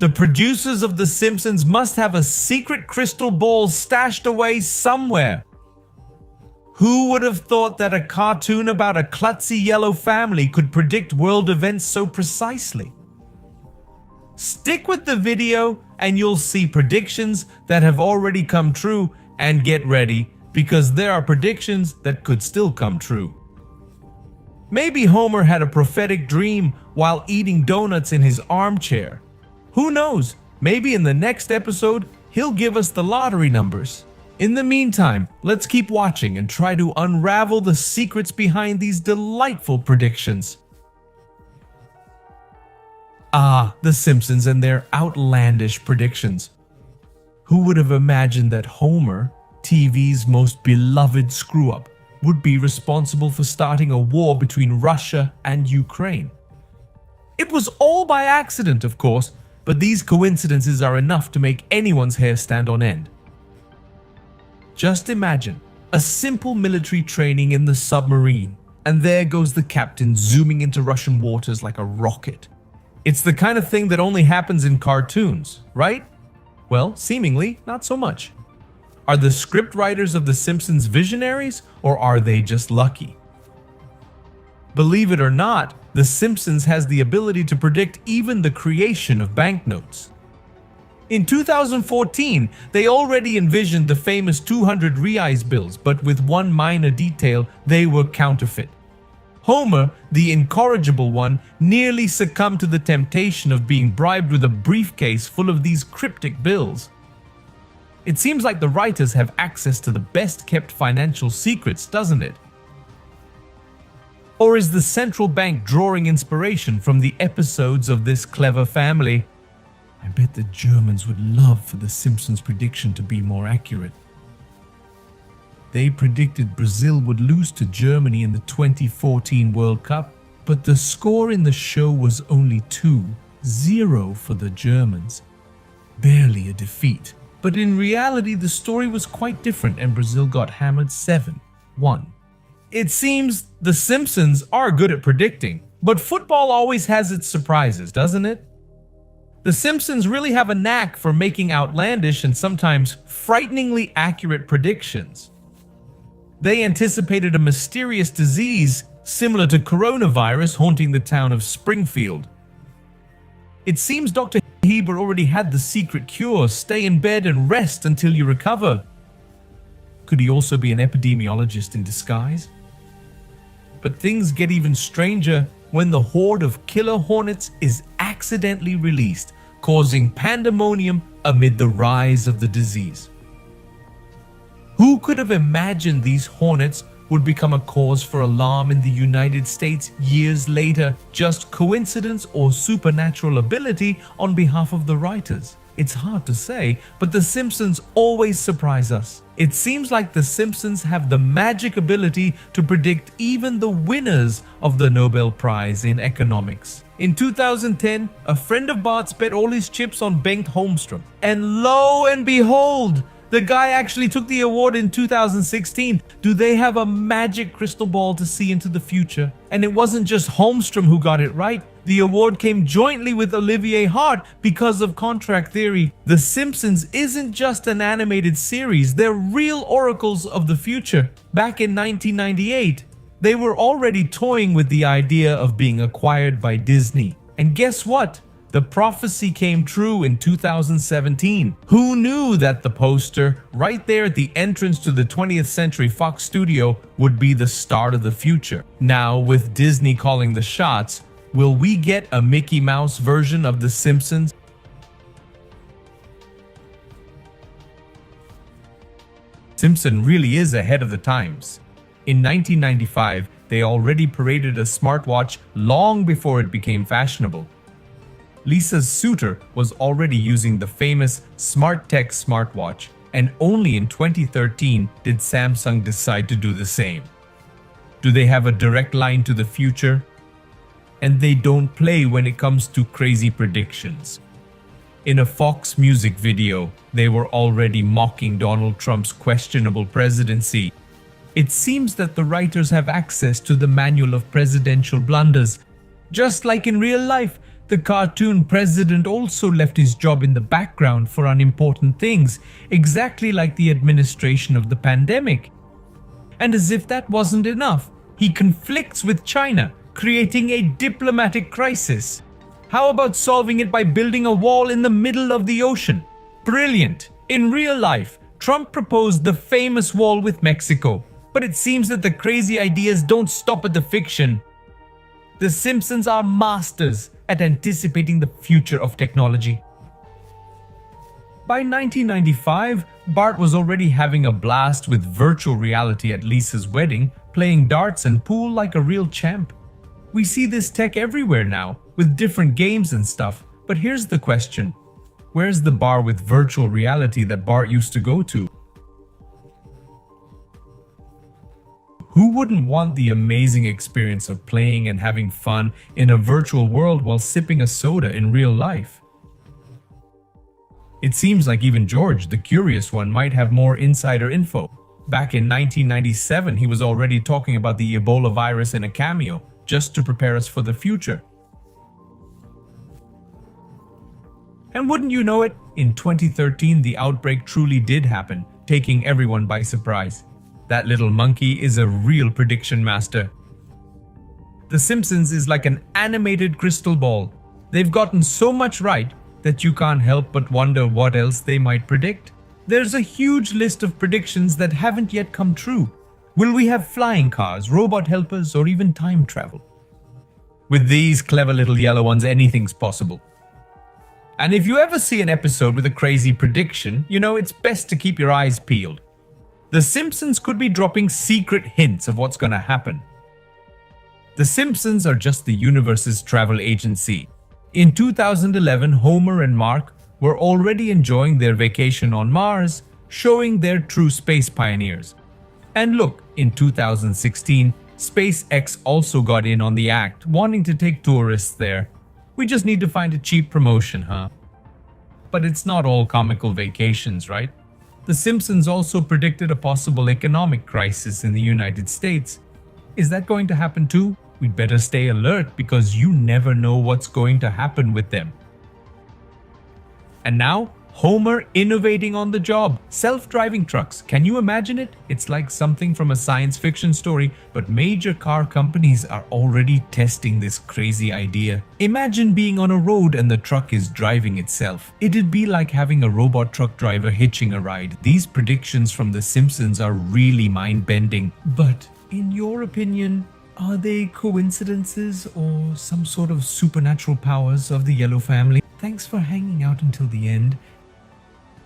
The producers of The Simpsons must have a secret crystal ball stashed away somewhere. Who would have thought that a cartoon about a klutzy yellow family could predict world events so precisely? Stick with the video and you'll see predictions that have already come true, and get ready because there are predictions that could still come true. Maybe Homer had a prophetic dream while eating donuts in his armchair. Who knows? Maybe in the next episode, he'll give us the lottery numbers. In the meantime, let's keep watching and try to unravel the secrets behind these delightful predictions. Ah, The Simpsons and their outlandish predictions. Who would have imagined that Homer, TV's most beloved screw-up, would be responsible for starting a war between Russia and Ukraine? It was all by accident, of course, but these coincidences are enough to make anyone's hair stand on end. Just imagine a simple military training in the submarine, and there goes the captain zooming into Russian waters like a rocket. It's the kind of thing that only happens in cartoons, right? Well, seemingly not so much. Are the script writers of The Simpsons visionaries, or are they just lucky? Believe it or not, The Simpsons has the ability to predict even the creation of banknotes. In 2014, they already envisioned the famous 200 reais bills, but with one minor detail: they were counterfeit. Homer, the incorrigible one, nearly succumbed to the temptation of being bribed with a briefcase full of these cryptic bills. It seems like the writers have access to the best-kept financial secrets, doesn't it? Or is the central bank drawing inspiration from the episodes of this clever family? I bet the Germans would love for the Simpsons prediction to be more accurate. They predicted Brazil would lose to Germany in the 2014 World Cup, but the score in the show was only 2-0 for the Germans. Barely a defeat. But in reality, the story was quite different and Brazil got hammered 7-1. It seems The Simpsons are good at predicting, but football always has its surprises, doesn't it? The Simpsons really have a knack for making outlandish and sometimes frighteningly accurate predictions. They anticipated a mysterious disease similar to coronavirus haunting the town of Springfield. It seems Dr. Heber already had the secret cure: stay in bed and rest until you recover. Could he also be an epidemiologist in disguise? But things get even stranger when the horde of killer hornets is accidentally released, causing pandemonium amid the rise of the disease. Who could have imagined these hornets would become a cause for alarm in the United States years later? Just coincidence or supernatural ability on behalf of the writers? It's hard to say, but The Simpsons always surprise us. It seems like The Simpsons have the magic ability to predict even the winners of the Nobel Prize in Economics. In 2010, a friend of Bart's bet all his chips on Bengt Holmström, and lo and behold, the guy actually took the award in 2016. Do they have a magic crystal ball to see into the future? And it wasn't just Holmström who got it right. The award came jointly with Olivier Hart because of contract theory. The Simpsons isn't just an animated series, they're real oracles of the future. Back in 1998, they were already toying with the idea of being acquired by Disney. And guess what? The prophecy came true in 2017. Who knew that the poster, right there at the entrance to the 20th Century Fox studio, would be the start of the future? Now, with Disney calling the shots, will we get a Mickey Mouse version of The Simpsons? Simpson really is ahead of the times. In 1995, they already paraded a smartwatch long before it became fashionable. Lisa's suitor was already using the famous SmartTech smartwatch, and only in 2013 did Samsung decide to do the same. Do they have a direct line to the future? And they don't play when it comes to crazy predictions. In a Fox music video, they were already mocking Donald Trump's questionable presidency. It seems that the writers have access to the manual of presidential blunders. Just like in real life, The cartoon president also left his job in the background for unimportant things, exactly like the administration of the pandemic. And as if that wasn't enough, he conflicts with China, creating a diplomatic crisis. How about solving it by building a wall in the middle of the ocean? Brilliant! In real life, Trump proposed the famous wall with Mexico, but it seems that the crazy ideas don't stop at the fiction. The Simpsons are masters at anticipating the future of technology. By 1995, Bart was already having a blast with virtual reality at Lisa's wedding, playing darts and pool like a real champ. We see this tech everywhere now, with different games and stuff, but here's the question. Where's the bar with virtual reality that Bart used to go to? Who wouldn't want the amazing experience of playing and having fun in a virtual world while sipping a soda in real life? It seems like even George, the curious one, might have more insider info. Back in 1997, he was already talking about the Ebola virus in a cameo, just to prepare us for the future. And wouldn't you know it, in 2013 the outbreak truly did happen, taking everyone by surprise. That little monkey is a real prediction master. The Simpsons is like an animated crystal ball. They've gotten so much right that you can't help but wonder what else they might predict. There's a huge list of predictions that haven't yet come true. Will we have flying cars, robot helpers, or even time travel? With these clever little yellow ones, anything's possible. And if you ever see an episode with a crazy prediction, you know it's best to keep your eyes peeled. The Simpsons could be dropping secret hints of what's gonna happen. The Simpsons are just the universe's travel agency. In 2011, Homer and Mark were already enjoying their vacation on Mars, showing their true space pioneers. And look, in 2016, SpaceX also got in on the act, wanting to take tourists there. We just need to find a cheap promotion, huh? But it's not all comical vacations, right? The Simpsons also predicted a possible economic crisis in the United States. Is that going to happen too? We'd better stay alert because you never know what's going to happen with them. And now, Homer innovating on the job. Self-driving trucks. Can you imagine it? It's like something from a science fiction story, but major car companies are already testing this crazy idea. Imagine being on a road and the truck is driving itself. It'd be like having a robot truck driver hitching a ride. These predictions from The Simpsons are really mind-bending. But in your opinion, are they coincidences or some sort of supernatural powers of the Yellow family? Thanks for hanging out until the end.